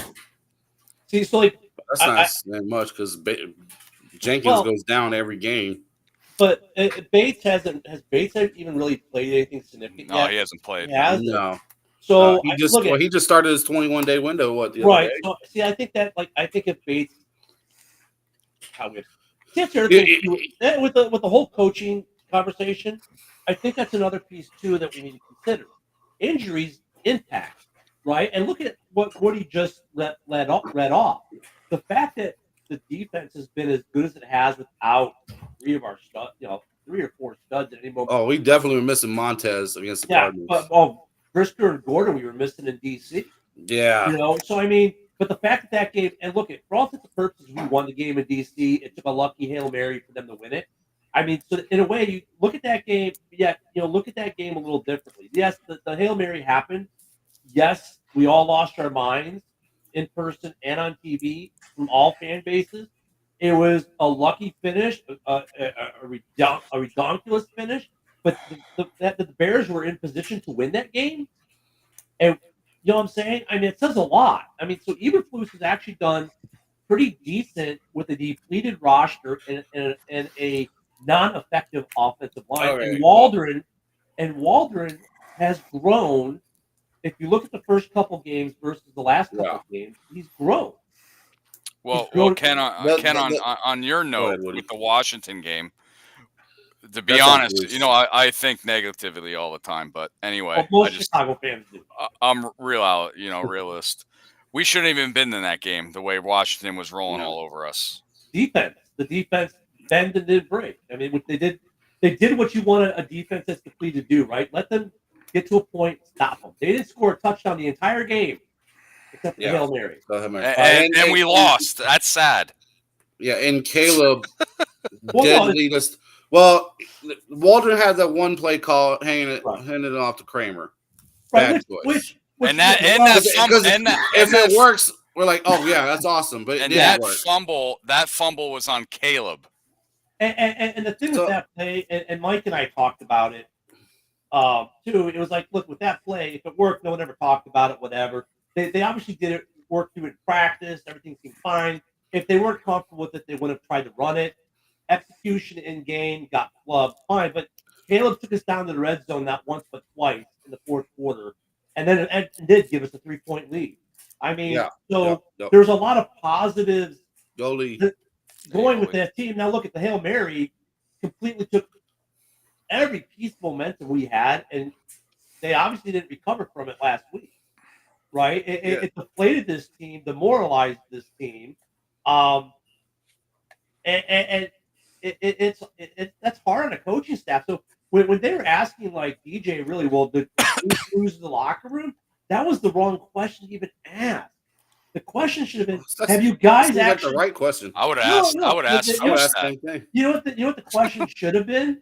See, so like that's not that much because Jenkins goes down every game. But Bates has Bates even really played anything significant yet? No, he hasn't played. He hasn't. No. So he just started his 21-day window. The other day? So see, I think if Bates, with the whole coaching conversation, I think that's another piece too that we need to consider. Injuries impact, right? And look at what he just read off. The fact that the defense has been as good as it has without three or four studs at any moment. Oh, we definitely were missing Montez against the Cardinals. But Brisker and Gordon, we were missing in DC. Yeah. So I mean, but the fact that game, and look, for all intents and purposes, we won the game in DC. It took a lucky Hail Mary for them to win it. I mean, so in a way, you look at that game. Yeah, look at that game a little differently. Yes, the Hail Mary happened. Yes, we all lost our minds in person and on TV from all fan bases. It was a lucky finish, a redonkulous finish, but the Bears were in position to win that game. And you know what I'm saying? I mean, it says a lot. I mean, so Eberflus has actually done pretty decent with a depleted roster and a non-effective offensive line. Right. And Waldron has grown. If you look at the first couple games versus the last couple games, he's grown. Well, Ken, on your note with the Washington game, to be honest, I think negatively all the time. But anyway, most Chicago fans do. I'm realist. We shouldn't even been in that game the way Washington was rolling all over us. The defense bend and didn't break. I mean, they did what you want a defense that's depleted to do, right? Let them get to a point, stop them. They didn't score a touchdown the entire game. Except for the Hail Mary. And we lost. That's sad. Yeah, and Caleb did lead us. Well, Waldron had that one play call handing it off to Kramer. Bad choice. If it works, we're like, oh yeah, that's awesome. But that fumble was on Caleb. And the thing with that play, and Mike and I talked about it too. It was like, look, with that play, if it worked, no one ever talked about it. Whatever. They obviously did it, work through it in practice. Everything seemed fine. If they weren't comfortable with it, they wouldn't have tried to run it. Execution in game got flubbed, fine. But Caleb took us down to the red zone not once but twice in the fourth quarter, and then it did give us a 3-point lead. I mean, there's a lot of positives going with that team. Now look at the Hail Mary, completely took every piece of momentum we had, and they obviously didn't recover from it last week, right? It deflated this team, demoralized this team, and it's that's hard on a coaching staff. So when they were asking like DJ, really, well, did Flus lose the locker room? That was the wrong question to even ask. The question should have been: have you guys Seems like actually? the right question. I would No, ask. no, I would ask you I would Flus ask the that. same thing. You know what the question should have been?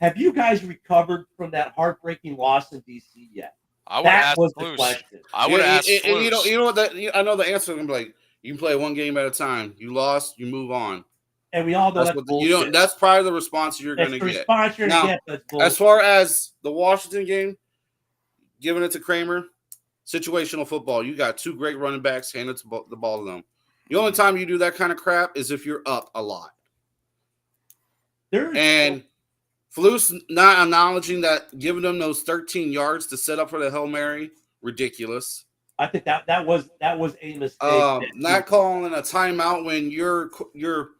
Have you guys recovered from that heartbreaking loss in DC yet? I would That ask was the Flus. question. I would ask And you Flus. know what? I know the answer is gonna be like, you can play one game at a time. You lost, you move on. And we all know that's What bullshit. you don't. That's probably the response you're That's gonna the get. response you're Now, gonna get. That's bullshit. As far as the Washington game, giving it to Kramer, situational football. You got two great running backs, hand the ball to them. The only time you do that kind of crap is if you're up a lot. And Flus not acknowledging that, giving them those 13 yards to set up for the Hail Mary, ridiculous. I think that was a mistake. Not calling a timeout when your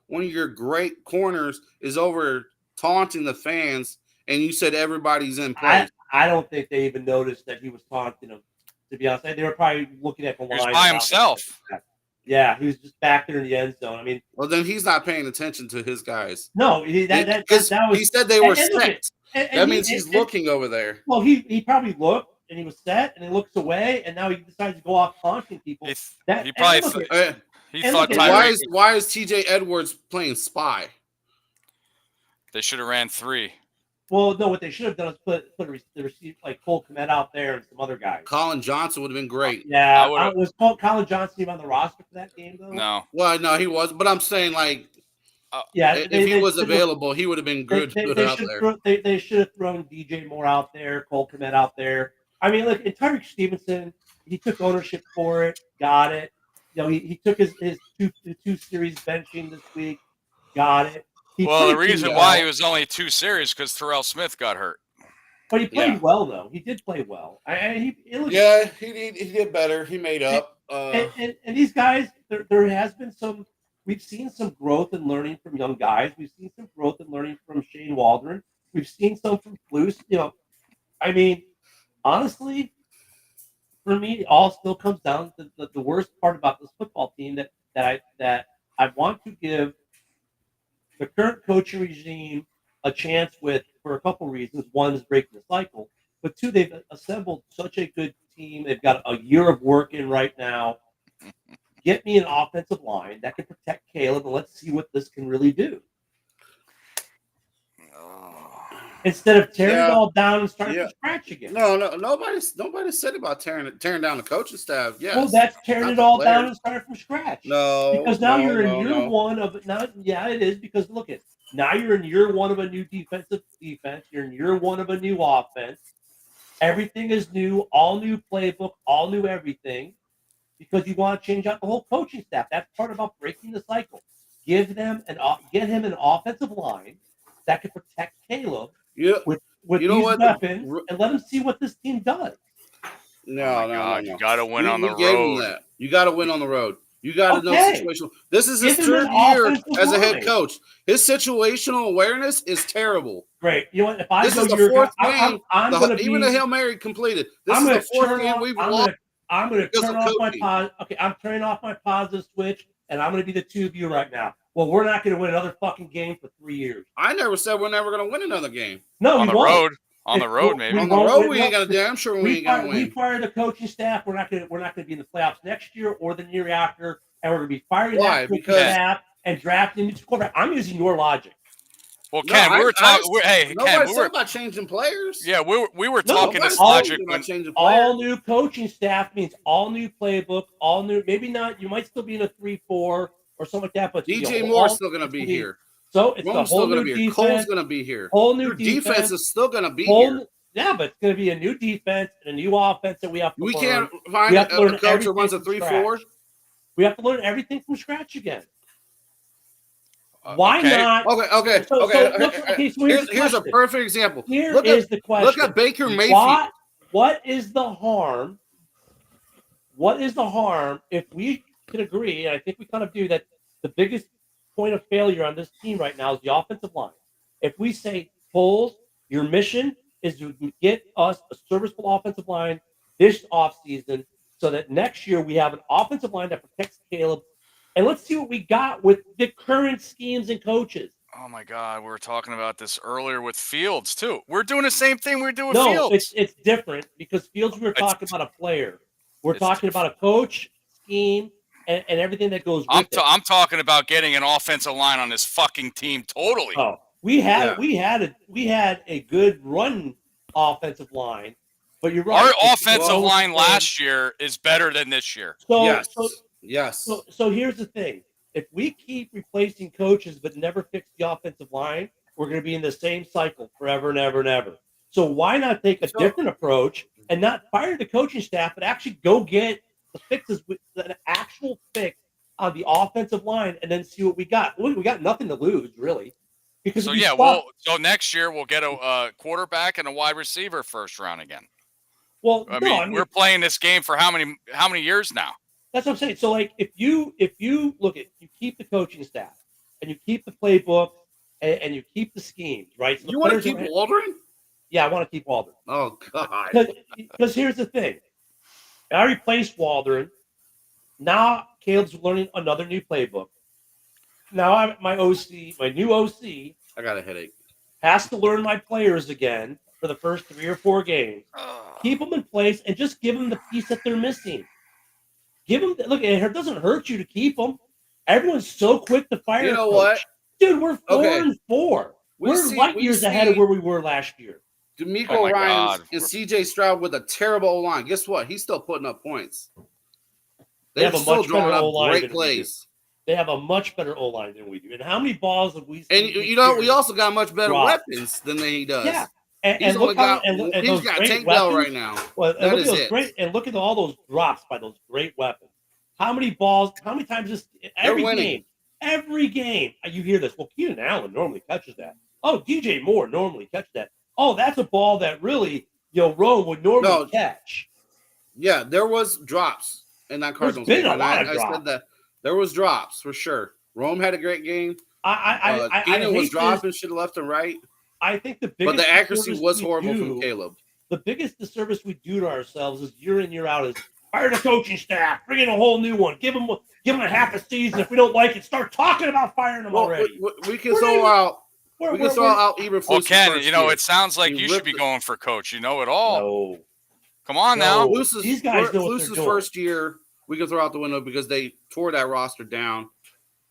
one of your great corners is over taunting the fans, and you said everybody's in place. I don't think they even noticed that he was taunting them. To be honest, they were probably looking at the line. He was by himself. Yeah, he was just back there in the end zone. I mean, well, then he's not paying attention to his guys. No, that was. He said they were set. That means he's looking over there. Well, he probably looked and he was set, and he looks away, and now he decides to go off taunting people. He thought. Why is TJ Edwards playing spy? They should have ran 3. Well, no, what they should have done is put the receiver like Cole Kmet out there and some other guys. Colin Johnson would have been great. Yeah, was Colin Johnson even on the roster for that game though? No. Well, no, he was. But I'm saying like, if he was available, he would have been good out there. They should have thrown DJ Moore out there, Cole Kmet out there. I mean, look, and Tyreek Stevenson, he took ownership for it, got it. You know, he took his two series benching this week, got it. The reason why he was only 2 series because Terrell Smith got hurt. But he played well, though. He did play well. He did better. He made up. And these guys, there has been some. We've seen some growth and learning from young guys. We've seen some growth and learning from Shane Waldron. We've seen some from Flus. You know, I mean, honestly, for me, it all still comes down to the worst part about this football team that I want to give the current coaching regime a chance with for a couple reasons. One is breaking the cycle, but two, they've assembled such a good team. They've got a year of work in right now. Get me an offensive line that can protect Caleb, and let's see what this can really do. Instead of tearing it all down and starting from scratch again. No, nobody said about tearing down the coaching staff. Yes. Well, that's tearing it all down and starting from scratch. No, because now you're in year one of it. Now, yeah, it is because look at now you're in year one of a new defense. You're in year one of a new offense. Everything is new, all new playbook, all new everything. Because you want to change out the whole coaching staff. That's part about breaking the cycle. Get him an offensive line that can protect Caleb with these weapons, and let him see what this team does. No. You got to win on the road. You got to win on the road. You got to know situational. This is his third year as a head coach. His situational awareness is terrible. Great. You know what? If I this go is the fourth game, I'm going to even the Hail Mary completed. This is the fourth game we've lost. I'm going to turn off my I'm turning off my positive switch, and I'm going to be the two of you right now. Well, we're not going to win another fucking game for 3 years. I never said we're never going to win another game. No, on the road. On the road, maybe. On the road, we ain't going to. I'm sure we ain't going to win. We fired the coaching staff. We're not going to be in the playoffs next year or the year after, and we're going to be firing that coaching staff and drafting new quarterback. I'm using your logic. Well, Ken, we were talking. Nobody said about changing players. Yeah, we were talking this logic. All new coaching staff means all new playbook, all new. Maybe not. You might still be in a 3-4 or something like that. But DJ Moore's still going to be here. So it's the whole new defense. Cole's going to be here. Whole new defense is still going to be here. Yeah, but it's going to be a new defense and a new offense that we have to learn. We can't find a coach who runs a 3-4. We have to learn everything from scratch again. Why not? Okay. So here's a perfect example. Look at Baker Mayfield. What is the harm? What is the harm if we can agree, and I think we kind of do, that the biggest point of failure on this team right now is the offensive line. If we say, Foles, your mission is to get us a serviceable offensive line this offseason so that next year we have an offensive line that protects Caleb. And let's see what we got with the current schemes and coaches. Oh my God, we were talking about this earlier with Fields too. We're doing the same thing we're doing with No, Fields. it's different because Fields, we were talking about a player. We're talking about a coach, scheme, and everything that goes with it. I'm talking about getting an offensive line on this fucking team totally. Oh, we had a good run offensive line, but you're right. Our offensive line last year is better than this year. So here's the thing. If we keep replacing coaches but never fix the offensive line, we're going to be in the same cycle forever and ever and ever. So why not take a different approach and not fire the coaching staff, but actually go get the fixes with an actual fix on the offensive line and then see what we got. We got nothing to lose, really. Because so next year we'll get a quarterback and a wide receiver first round again. Well, I mean, we're playing this game for how many years now? That's what I'm saying. So, like, if you look at, you keep the coaching staff and you keep the playbook and you keep the schemes, right? So you want to keep Waldron? Yeah, I want to keep Waldron. Oh God! Because here's the thing: I replaced Waldron. Now Caleb's learning another new playbook. Now my new OC. I got a headache. Has to learn my players again for the first 3 or 4 games. Keep them in place and just give them the piece that they're missing. Give them, look, it doesn't hurt you to keep them. Everyone's so quick to fire. You know what? Dude, we're 4-4. We're light years ahead of where we were last year. D'Amico Ryans and CJ Stroud with a terrible O-line. Guess what? He's still putting up points. They have a much better O-line great plays. They have a much better O-line than we do. And how many balls have we seen? And we also got much better weapons than he does. Yeah. He's got Tank Bell right now. Well, and look at all those drops by those great weapons. How many balls? How many times every game you hear this? Well, Keenan Allen normally catches that. Oh, DJ Moore normally catches that. Oh, that's a ball that really Rome would normally catch. Yeah, there was drops in that Cardinals game. I said that there was drops for sure. Rome had a great game. Keenan was dropping shit left and right. I think the biggest, but the accuracy was horrible from Caleb. The biggest disservice we do to ourselves is year in, year out is fire the coaching staff, bring in a whole new one, give them a half a season. If we don't like it, start talking about firing them already. We can throw out Eberflus. Well, Ken, it sounds like you should be going for coach. You know it all. No. Come on now. These guys know what they're doing. First year, we can throw out the window because they tore that roster down.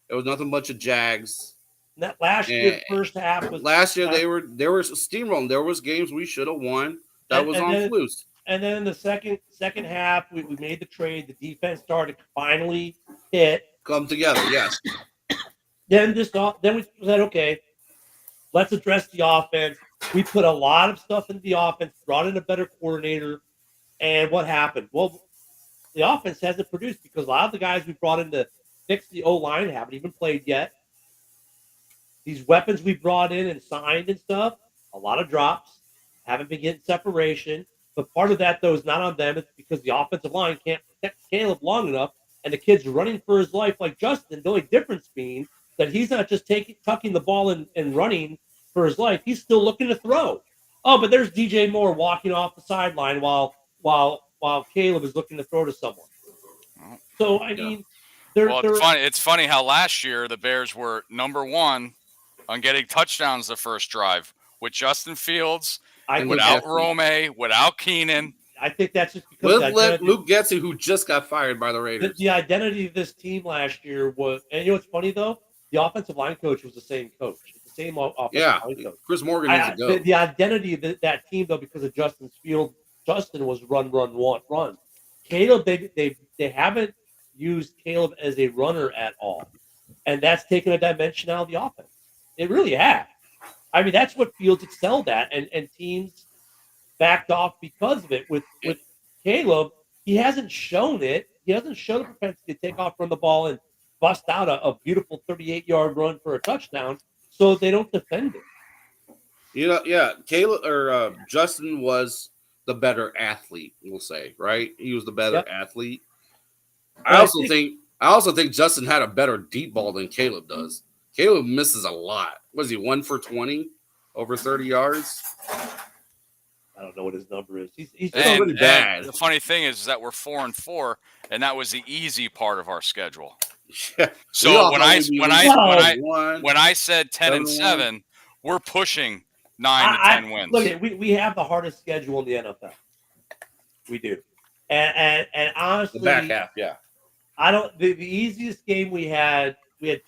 It was nothing but Jags. That last year, first half was. Last year they were steamrolling. There was games we should have won. That was on Flus. And then in the second half, we made the trade. The defense started to finally come together. Yes. Then we said, okay, let's address the offense. We put a lot of stuff into the offense, brought in a better coordinator, and what happened? Well, the offense hasn't produced because a lot of the guys we brought in to fix the O-line haven't even played yet. These weapons we brought in and signed and stuff, a lot of drops, haven't been getting separation. But part of that, though, is not on them. It's because the offensive line can't protect Caleb long enough, and the kid's running for his life like Justin. The only difference being that he's not just tucking the ball and running for his life. He's still looking to throw. Oh, but there's DJ Moore walking off the sideline while Caleb is looking to throw to someone. So, I mean, it's funny how last year the Bears were number 1 on getting touchdowns the first drive with Justin Fields, without Rome, without Keenan. I think that's just because Luke Getsy, who just got fired by the Raiders. The identity of this team last year was, and you know what's funny though? The offensive line coach was the same coach. It's the same offensive line coach. Chris Morgan needs to go. The identity of that team though, because of Justin's field, Justin was run. Caleb, they haven't used Caleb as a runner at all, and that's taken a dimension out of the offense. It really has. I mean, that's what Fields excelled at, and teams backed off because of it. With Caleb, he hasn't shown it. He hasn't shown the propensity to take off from the ball and bust out a beautiful 38-yard run for a touchdown, so they don't defend it. Caleb or Justin was the better athlete, we'll say, right? He was the better athlete. I also think Justin had a better deep ball than Caleb does. Caleb misses a lot. Was he 1 for 20 over 30 yards? I don't know what his number is. He's It's already bad. The funny thing is that we're 4-4, and that was the easy part of our schedule. Yeah. So when I said 10-7, we're pushing 9 to 10 wins. Look, we have the hardest schedule in the NFL. We do, and honestly, the back half, yeah. I don't. The easiest game we had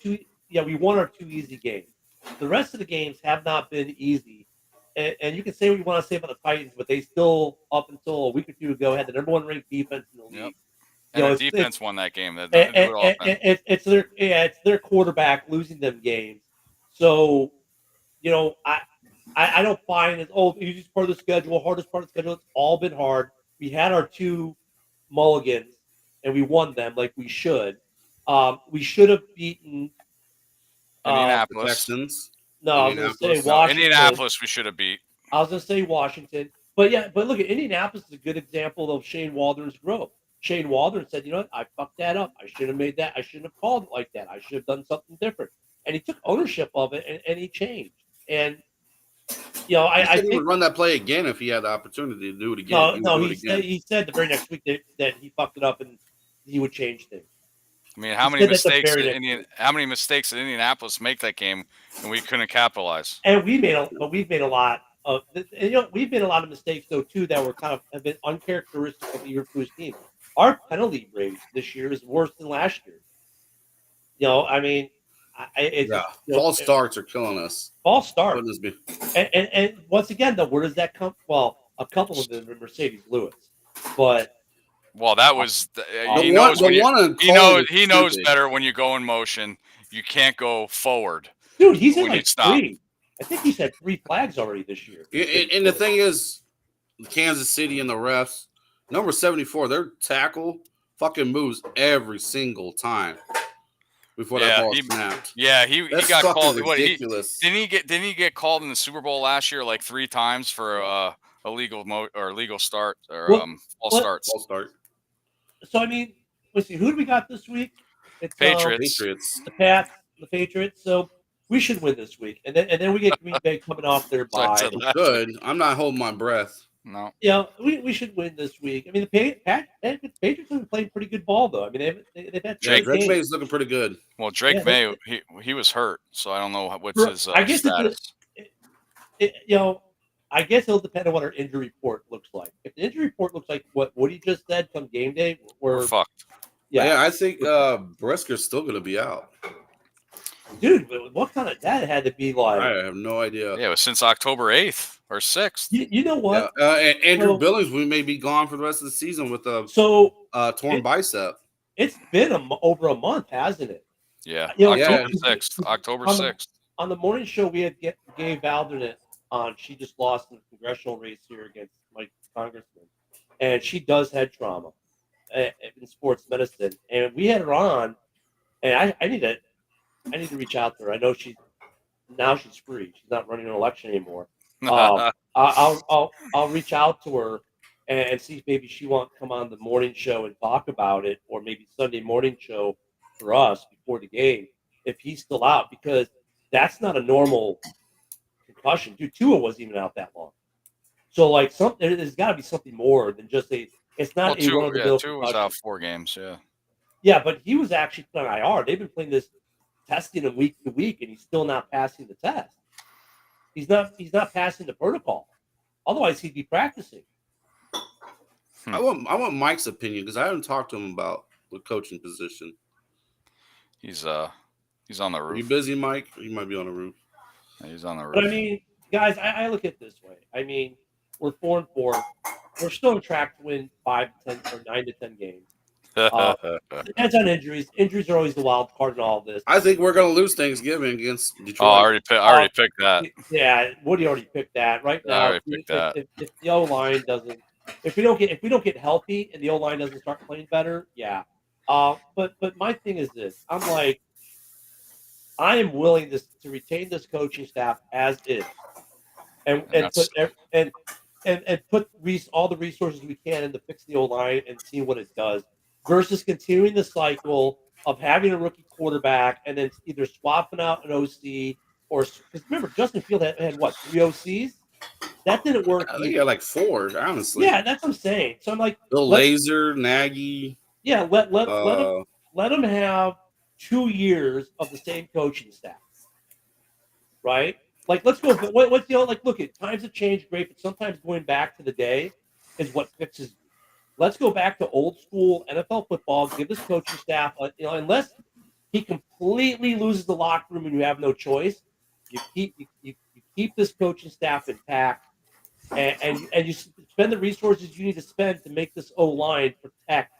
two. Yeah, we won our 2 easy games. The rest of the games have not been easy, and you can say what you want to say about the Titans, but they still, up until a week or 2 ago, had the number 1 ranked defense in the league. Yep. And the defense won that game. It's their quarterback losing them games. So, I don't find it. Easiest part of the schedule, hardest part of the schedule. It's all been hard. We had our 2 mulligans, and we won them like we should. We should have beaten Indianapolis. Texans. No, I was going to say Washington. Indianapolis we should have beat. I was going to say Washington. But look, at Indianapolis is a good example of Shane Waldron's growth. Shane Waldron said, you know what, I fucked that up. I should have made that. I shouldn't have called it like that. I should have done something different. And he took ownership of it, and he changed. And, I think he would run that play again if he had the opportunity to do it again. He said the very next week that he fucked it up and he would change things. I mean, how many mistakes did Indianapolis make that game, and we couldn't capitalize? And we've made a lot of, we've made a lot of mistakes though too that were have been uncharacteristic of the Eberflus team. Our penalty rate this year is worse than last year. False starts are killing us. False starts. And once again, though, where does that come? Well, a couple of them are Mercedes Lewis, but. Well, that was he knows better when you go in motion. You can't go forward. Dude, he's in like 3. I think he's had 3 flags already this year. And the thing is, Kansas City and the refs, number 74, their tackle fucking moves every single time before that ball snapped. Yeah, he got called. Ridiculous. Didn't he get called in the Super Bowl last year like 3 times for illegal start or false starts? False start. So I mean, let's see, who do we got this week? It's Patriots. The Pats, the Patriots. So we should win this week, and then we get Green Bay coming off their bye. Good. I'm not holding my breath. No. Yeah, we should win this week. I mean, the Patriots have been playing pretty good ball though. I mean, they've had Drake May's looking pretty good. Well, Drake May, he was hurt, so I don't know what's his status. I guess it'll depend on what our injury report looks like. If the injury report looks like what Woody just said come game day, we're fucked. Yeah, I think Brisker's still going to be out. Dude, what kind of that had to be like? I have no idea. Yeah, it was since October 8th or 6th. You know what? And Andrew Billings, we may be gone for the rest of the season with a torn bicep. It's been over a month, hasn't it? Yeah, October 6th. On the morning show, we had Gabe Valdernette on. She just lost in the congressional race here against Mike Congressman, and she does head trauma in sports medicine. And we had her on, and I need to reach out to her. I know she's free. She's not running an election anymore. I'll reach out to her and see if maybe she wants to come on the morning show and talk about it, or maybe Sunday morning show for us before the game if he's still out, because that's not a normal concussion. Dude, Tua wasn't even out that long. So like there's got to be something more than just it's not a run of the mill. Tua was out 4 games. Yeah, but he was actually put on IR. They've been playing this testing him week to week, and he's still not passing the test. He's not passing the protocol. Otherwise, he'd be practicing. I want Mike's opinion because I haven't talked to him about the coaching position. He's on the roof. Are you busy, Mike? He might be on the roof. Yeah, he's on the roof. But I mean, guys, I look at it this way. I mean, we're 4-4. We're still on track to win 5 to 10 or 9 to 10 games. Depends on injuries. Injuries are always the wild card in all of this. I think we're going to lose Thanksgiving against Detroit. Oh, I already picked that. Yeah, Woody already picked that. Right now, if the O line doesn't, if we don't get healthy and the O line doesn't start playing better, yeah. But my thing is this: I am willing to retain this coaching staff as is, and put all the resources we can into fix the O line and see what it does, versus continuing the cycle of having a rookie quarterback and then either swapping out an OC or, because remember, Justin Field had what, 3 OCs? That didn't work. I think he got like 4, honestly. Yeah, that's what I'm saying. So I'm like, Bill Lazor, Nagy. yeah, let him have 2 years of the same coaching staff, right? Like, let's go. What's the like? Look, times have changed, great, but sometimes going back to the day is what fixes you. Let's go back to old school NFL football. Give this coaching staff, unless he completely loses the locker room and you have no choice, you keep this coaching staff intact, and you spend the resources you need to spend to make this O-line protect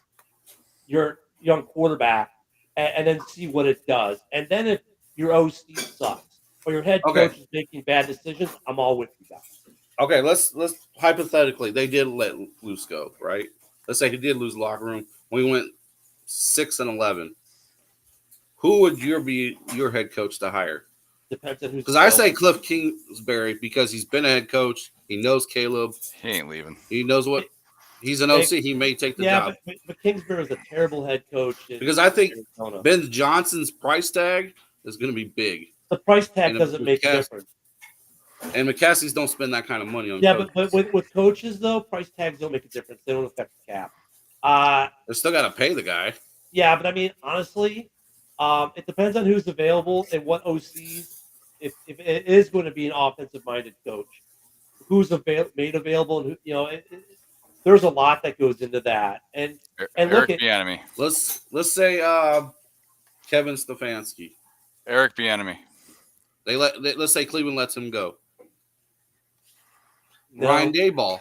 your young quarterback, and then see what it does. And then if your OC sucks or your head coach is making bad decisions, I'm all with you guys. Okay, let's hypothetically, they did let Luce go, right? Let's say he did lose the locker room. We went 6-11. Who would be your head coach to hire? Depends on who's. Because I say Cliff Kingsbury because he's been a head coach. He knows Caleb. He ain't leaving. He knows what he's an OC. He may take the job. But Kingsbury is a terrible head coach. Because I think Ben Johnson's price tag is going to be big. The price tag doesn't make a difference. And McCaskey's don't spend that kind of money on. Yeah, coaches. but with coaches though, price tags don't make a difference. They don't affect the cap. They still got to pay the guy. Yeah, but I mean, honestly, it depends on who's available and what OCs. If it is going to be an offensive-minded coach, who's made available, and who, there's a lot that goes into that. And Eric look at Bieniemy. Let's say Kevin Stefanski. Eric Bieniemy. Let's say Cleveland lets him go. No. Ryan Daboll.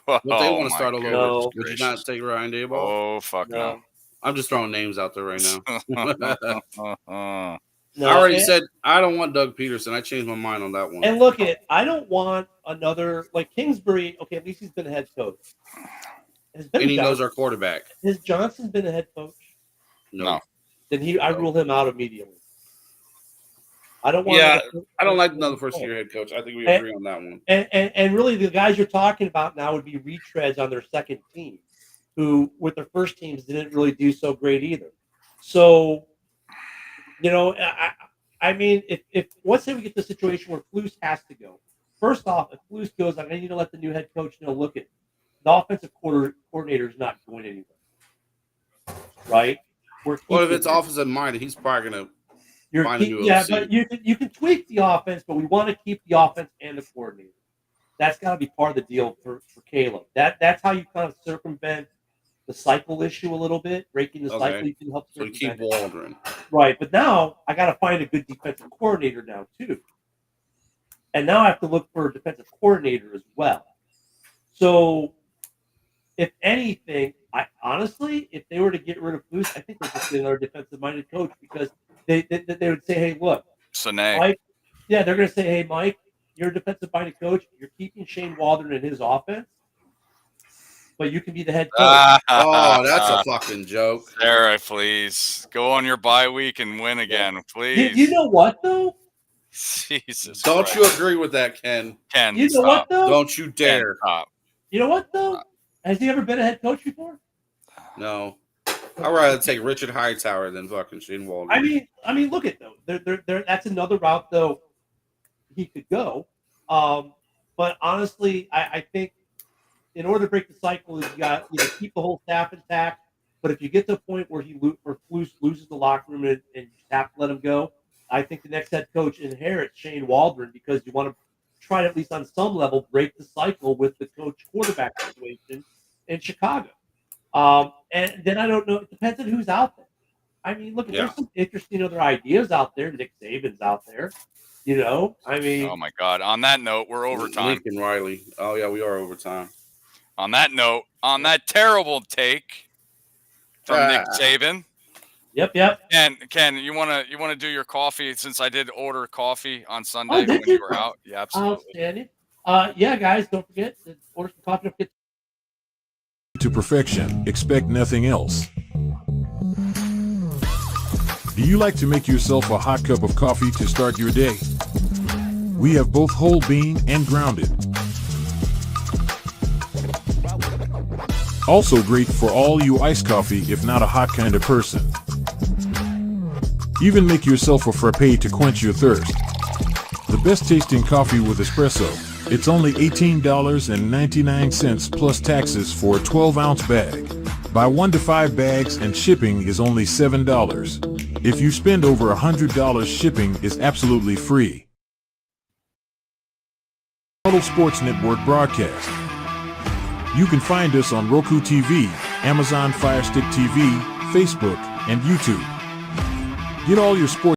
What they want to start all over? No. Would you not take Ryan Daboll? Oh fuck no. I'm just throwing names out there right now. No, I already said I don't want Doug Peterson. I changed my mind on that one. And look I don't want another like Kingsbury. Okay, at least he's been a head coach. And he knows our quarterback. Has Johnson been a head coach? No. Then I rule him out immediately. I don't want. Yeah, I don't like another first-year head coach. I think we agree on that one. And really, the guys you're talking about now would be retreads on their second team, who with their first teams didn't really do so great either. So, I mean, if let's say we get to a situation where Flus has to go. First off, if Flus goes, I need to let the new head coach know. Look, the offensive coordinator is not going anywhere, right? Well, if it's offensive-minded, he's probably going to. But you can tweak the offense, but we want to keep the offense and the coordinator. That's got to be part of the deal for Caleb. That's how you kind of circumvent the cycle issue a little bit, breaking the cycle. You can help. So you keep Waldron. Right, but now I got to find a good defensive coordinator now too, and now I have to look for a defensive coordinator as well. So, if anything, I honestly, if they were to get rid of Flus, I think they'd just get another defensive-minded coach because. They would say, hey, look, Mike, they're going to say, hey, Mike, you're a defensive-minded coach. You're keeping Shane Waldron in his offense, but you can be the head coach. Oh, that's a fucking joke. Sarah, please. Go on your bye week and win again, please. You know what, though? Jesus Don't Christ. you agree with that, Ken? Ken, you know what, though? Don't you dare. You know what, though? Has he ever been a head coach before? No. I'd rather take Richard Hightower than fucking Shane Waldron. I mean, look at though. That's another route though he could go. But honestly, I think in order to break the cycle, you got keep the whole staff intact. But if you get to a point where Flus loses the locker room and you have to let him go, I think the next head coach inherits Shane Waldron because you want to try to at least on some level break the cycle with the coach quarterback situation in Chicago. And then I don't know. It depends on who's out there. I mean, look, there's some interesting other ideas out there. Nick Saban's out there. Oh my God. On that note, we're overtime. Lincoln Riley. Oh yeah, we are overtime. On that note, on that terrible take from Nick Saban. Yep. And Ken, you wanna do your coffee since I did order coffee on Sunday when you were out? Yeah, absolutely. Outstanding. Yeah, guys, don't forget to order some coffee. Don't forget to perfection, expect nothing else. Do you like to make yourself a hot cup of coffee to start your day? We have both whole bean and grounded. Also great for all you iced coffee if not a hot kind of person. Even make yourself a frappe to quench your thirst. The best tasting coffee with espresso, It's only $18.99 plus taxes for a 12-ounce bag. Buy 1 to 5 bags and shipping is only $7. If you spend over $100, shipping is absolutely free. Total Sports Network broadcast. You can find us on Roku TV, Amazon Fire Stick TV, Facebook, and YouTube. Get all your sports